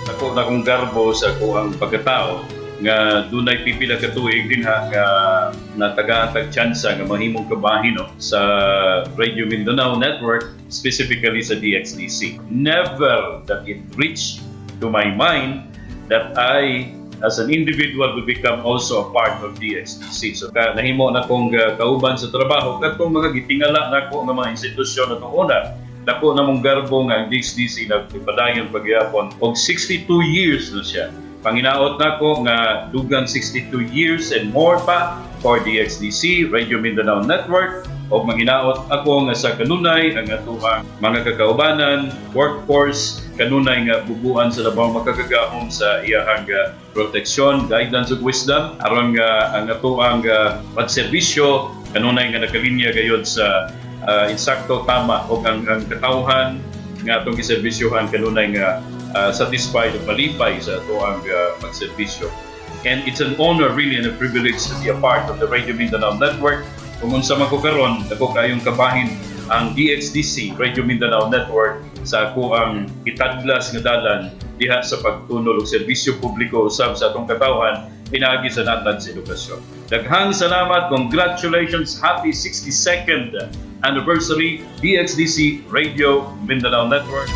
Ako na kong garbo sa kuang pagkatao nga dunay pipila ka tuig din nga natagatag tsansa nga mahimong kabahin sa Radio Mindanao Network, specifically sa DXDC. Never that it reached to my mind that I, as an individual, will become also a part of DXDC. So nahimo na kong kauban sa trabaho katong mga gitingala na ko ng mga institusyon atong una. Dako na mong garbo nga ang DXDC na padayon pagyapon og 62 years na siya. Panginaot na ko nga dugang 62 years and more pa for DXDC, Radio Mindanao Network, o manginaot ako nga sa kanunay ang atuang mga kakaubanan, workforce, kanunay nga bubuan sa labang makagagahom sa iyahang proteksyon, guidance ug wisdom, aron nga ang atuang pagserbisyo, kanunay nga nakalinya gayud sa insakto tama o ang katawhan nga atong giserbisyohan kanunay nga satisfied o malipay sa ito ang pagservisyo. And it's an honor really and a privilege to be a part of the Radio Mindanao Network. Kung unsa man ko karon, ako kayong kabahin ang DXDC Radio Mindanao Network sa ako ang itadlas nga dalan diha sa pagtunol og serbisyo publiko usab sa atong katawhan pinaagi sa natad sa edukasyon. Daghang salamat, congratulations, happy 62nd anniversary DXDC Radio Mindanao Network.